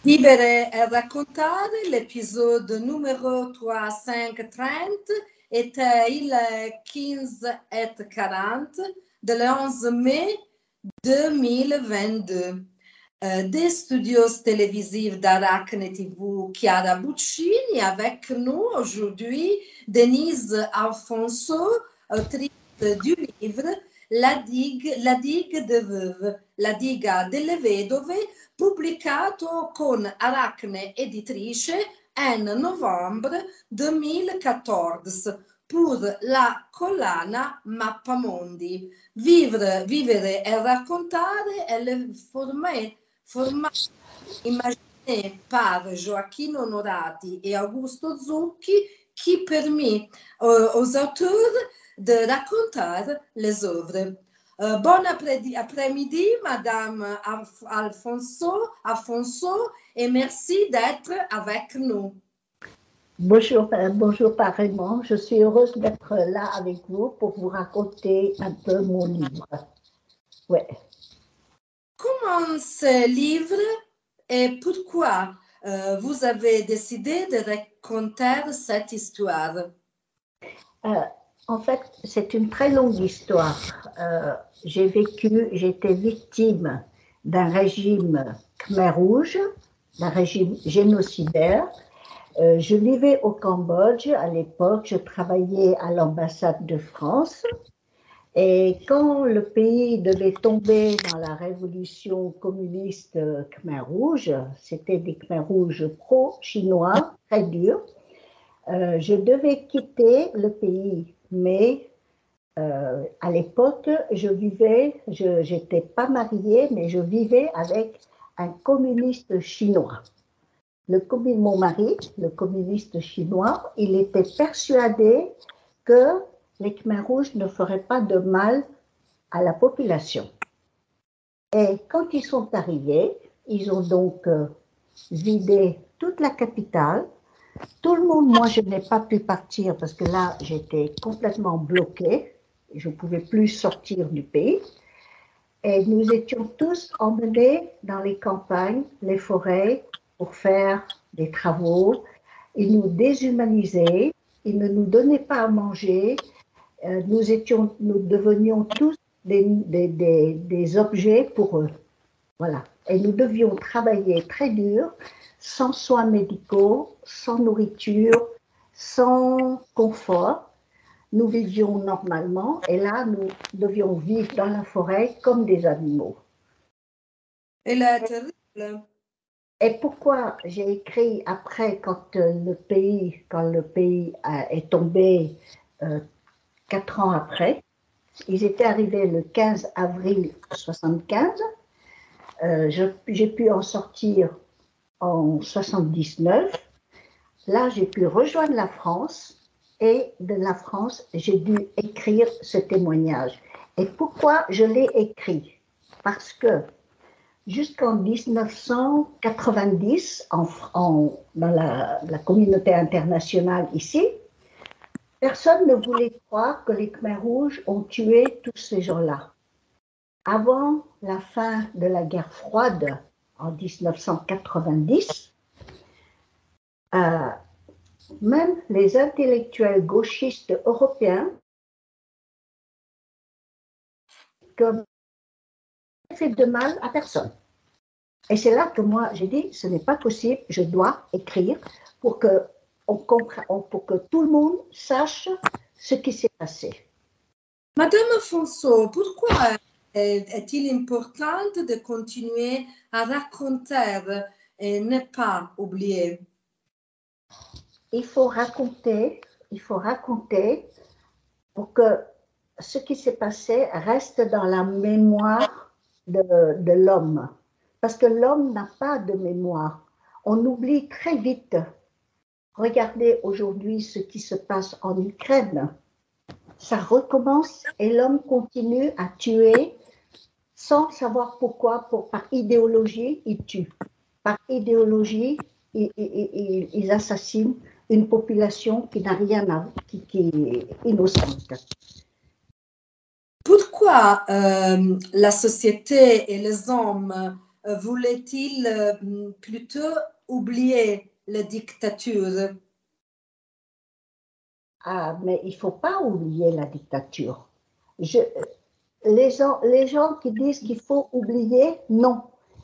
Vivere e raccontare, l'episodio numero 330 était il 15 et 40 de le 11 mai 2022. Des studios télévisifs d'Arachne TV, Chiara Buccini, avec nous aujourd'hui Denise Alfonso, autrice du livre La digue de Veuve, La diga delle vedove, pubblicato con Arachne Editrice en novembre 2014 pour la collana Mappamondi. Vivere e raccontare è il formato imaginé par Joachim Honorati et Augusto Zucchi qui permet aux auteurs de raconter les œuvres. Bon après-midi, Madame Alfonso, et merci d'être avec nous. Bonjour, bonjour pareillement. Je suis heureuse d'être là avec vous pour vous raconter un peu mon livre. Ouais. Comment ce livre et pourquoi vous avez décidé de raconter cette histoire? En fait, c'est une très longue histoire. J'étais victime d'un régime Khmer Rouge, d'un régime génocidaire. Je vivais au Cambodge à l'époque, je travaillais à l'ambassade de France. Et quand le pays devait tomber dans la révolution communiste Khmer Rouge, c'était des Khmer Rouges pro-chinois, très durs, je devais quitter le pays. Mais à l'époque, j'étais pas mariée, mais je vivais avec un communiste chinois. Mon mari, le communiste chinois, il était persuadé que les Khmer Rouges ne feraient pas de mal à la population. Et quand ils sont arrivés, ils ont donc vidé toute la capitale. Tout le monde, moi je n'ai pas pu partir parce que là j'étais complètement bloquée. Je ne pouvais plus sortir du pays. Et nous étions tous emmenés dans les campagnes, les forêts, pour faire des travaux. Ils nous déshumanisaient, ils ne nous donnaient pas à manger. Nous devenions tous des objets pour eux. Voilà. Et nous devions travailler très dur, sans soins médicaux, sans nourriture, sans confort. Nous vivions normalement et là, nous devions vivre dans la forêt comme des animaux. Et pourquoi j'ai écrit après, quand le pays est tombé 4 ans après, ils étaient arrivés le 15 avril 1975, j'ai pu en sortir en 1979. Là, j'ai pu rejoindre la France et de la France, j'ai dû écrire ce témoignage. Et pourquoi je l'ai écrit? Parce que jusqu'en 1990, dans la communauté internationale ici, personne ne voulait croire que les Khmer Rouges ont tué tous ces gens-là. Avant la fin de la guerre froide, en 1990, même les intellectuels gauchistes européens comme fait de mal à personne. Et c'est là que moi j'ai dit, ce n'est pas possible, je dois écrire pour que tout le monde sache ce qui s'est passé. Madame Alfonso, pourquoi est-il important de continuer à raconter et ne pas oublier? Il faut raconter pour que ce qui s'est passé reste dans la mémoire de l'homme. Parce que l'homme n'a pas de mémoire. On oublie très vite. Regardez aujourd'hui ce qui se passe en Ukraine. Ça recommence et l'homme continue à tuer sans savoir pourquoi. Par idéologie, il tue. Par idéologie, ils assassinent une population qui n'a rien à voir, qui est innocente. Pourquoi la société et les hommes voulait-il plutôt oublier la dictature? Ah, mais il ne faut pas oublier la dictature. Les gens qui disent qu'il faut oublier, non.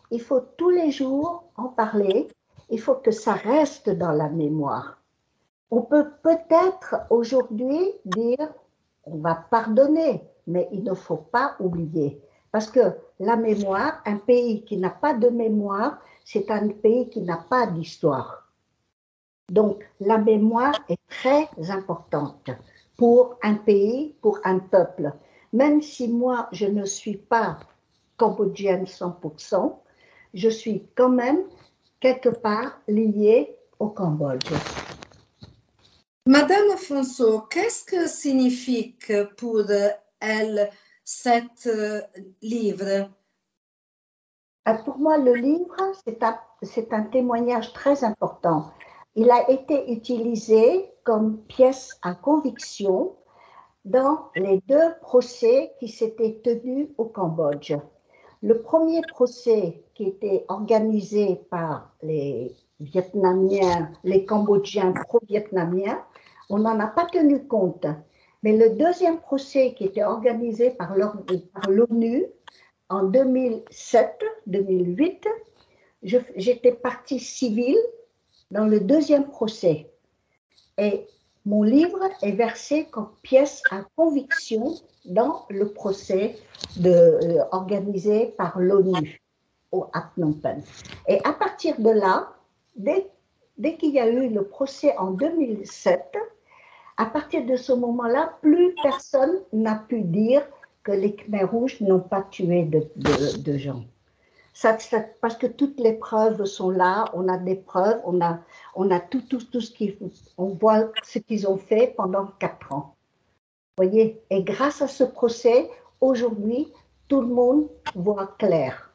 Il faut tous les jours en parler. Il faut que ça reste dans la mémoire. On peut peut-être aujourd'hui dire, on va pardonner, mais il ne faut pas oublier. Parce que la mémoire, un pays qui n'a pas de mémoire, c'est un pays qui n'a pas d'histoire. Donc, la mémoire est très importante pour un pays, pour un peuple. Même si moi, je ne suis pas cambodgienne 100%, je suis quand même quelque part liée au Cambodge. Madame Afonso, qu'est-ce que signifie pour elle cet livre? Pour moi, le livre, c'est un témoignage très important. Il a été utilisé comme pièce à conviction dans les deux procès qui s'étaient tenus au Cambodge. Le premier procès qui était organisé par les Vietnamiens, les Cambodgiens pro-vietnamiens, on n'en a pas tenu compte. Mais le deuxième procès qui était organisé par l'ONU en 2007-2008, j'étais partie civile dans le deuxième procès. Et mon livre est versé comme pièce à conviction dans le procès organisé par l'ONU à Phnom Penh. Et à partir de là, dès qu'il y a eu le procès en 2007, à partir de ce moment-là, plus personne n'a pu dire que les Khmers rouges n'ont pas tué de gens. Parce que toutes les preuves sont là, on a des preuves, on a tout ce on voit ce qu'ils ont fait pendant 4 ans. Vous voyez, et grâce à ce procès, aujourd'hui, tout le monde voit clair.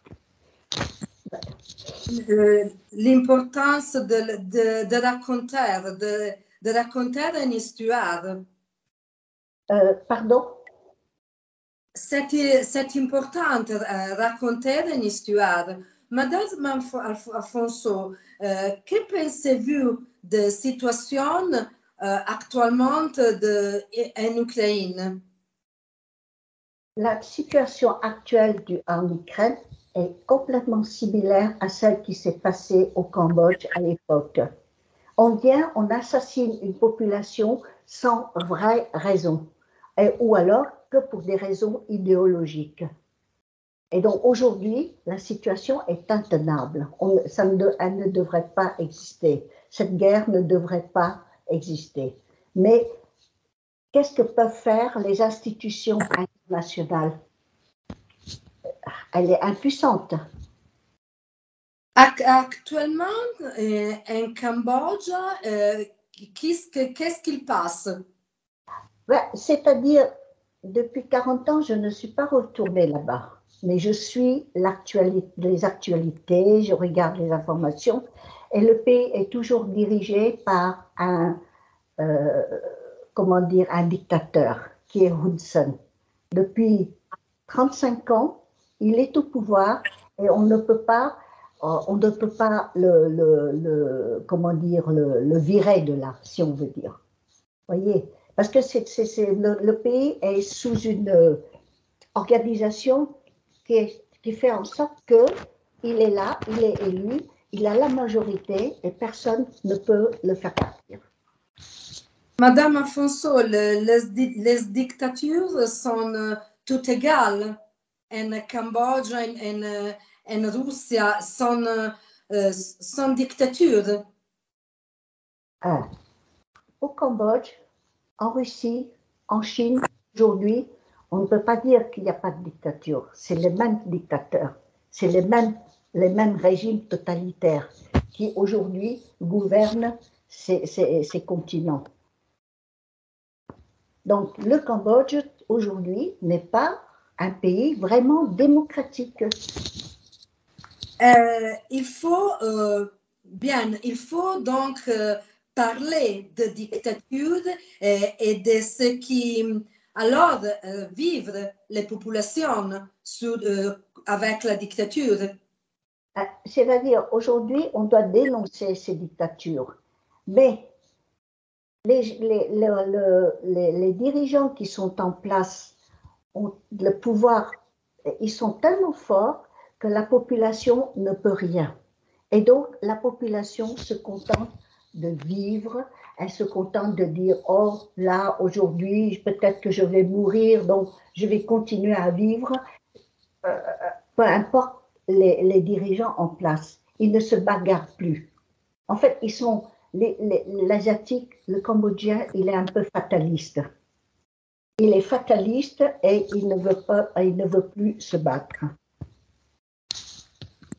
L'importance de raconter une histoire. Pardon? C'est important raconter une histoire. Madame Afonso, que pensez-vous de la situation actuellement en Ukraine? La situation actuelle en Ukraine est complètement similaire à celle qui s'est passée au Cambodge à l'époque. On vient, on assassine une population sans vraie raison, ou alors que pour des raisons idéologiques. Et donc aujourd'hui, la situation est intenable. Elle ne devrait pas exister. Cette guerre ne devrait pas exister. Mais qu'est-ce que peuvent faire les institutions internationales? Elle est impuissante. Actuellement, en Cambodge, qu'est-ce qu'il passe? C'est-à-dire, depuis 40 ans, je ne suis pas retournée là-bas. Mais je suis les actualités, je regarde les informations, et le pays est toujours dirigé par un dictateur qui est Hun Sen. Depuis 35 ans, il est au pouvoir et on ne peut pas le virer de là, si on veut dire. Voyez, parce que le pays est sous une organisation qui fait en sorte qu'il est là, il est élu, il a la majorité et personne ne peut le faire partir. Madame Afonso, les dictatures sont toutes égales. En Cambodge, en Russie, sont dictatures. Au Cambodge, en Russie, en Chine, aujourd'hui, on ne peut pas dire qu'il n'y a pas de dictature. C'est les mêmes dictateurs, c'est les mêmes régimes totalitaires qui aujourd'hui gouvernent ces continents. Donc le Cambodge, aujourd'hui, n'est pas un pays vraiment démocratique. Il faut donc parler de dictature et de ce qui alors vivent les populations avec la dictature. C'est-à-dire, aujourd'hui, on doit dénoncer ces dictatures. Mais les dirigeants qui sont en place ont le pouvoir, ils sont tellement forts que la population ne peut rien. Et donc, la population se contente de vivre, elle se contente de dire, oh, là, aujourd'hui, peut-être que je vais mourir, donc je vais continuer à vivre. Peu importe les dirigeants en place, ils ne se bagarrent plus. En fait, l'Asiatique, le Cambodgien, il est un peu fataliste. Il est fataliste et il ne veut plus se battre.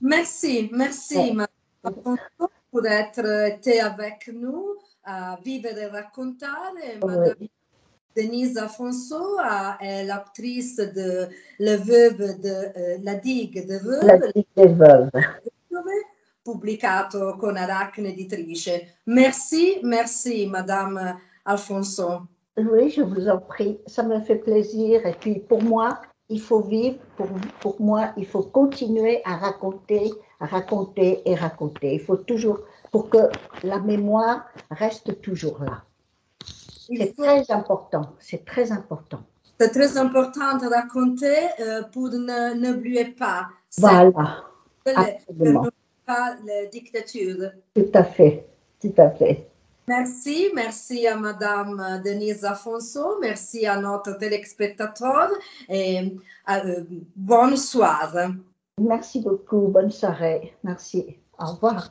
Merci, Madame Afonso, pour être été avec nous, à vivre et raconter. Madame Denise Afonso est l'actrice de La Veuve de La Digue de Veuve. La Digue des Veuves. Pubblicato con Arachne Editrice. Merci, Madame Alfonso. Oui, je vous en prie, ça me fait plaisir. Et puis pour moi, il faut vivre, pour moi, il faut continuer à raconter et raconter. Il faut toujours, pour que la mémoire reste toujours là. C'est très important, c'est très important. C'est très important de raconter pour n'oublier pas. Voilà, absolument. Pas la dictature. Tout à fait, tout à fait. Merci à Madame Denise Afonso, merci à notre téléspectateur et bonne soirée. Merci beaucoup, bonne soirée, merci, au revoir.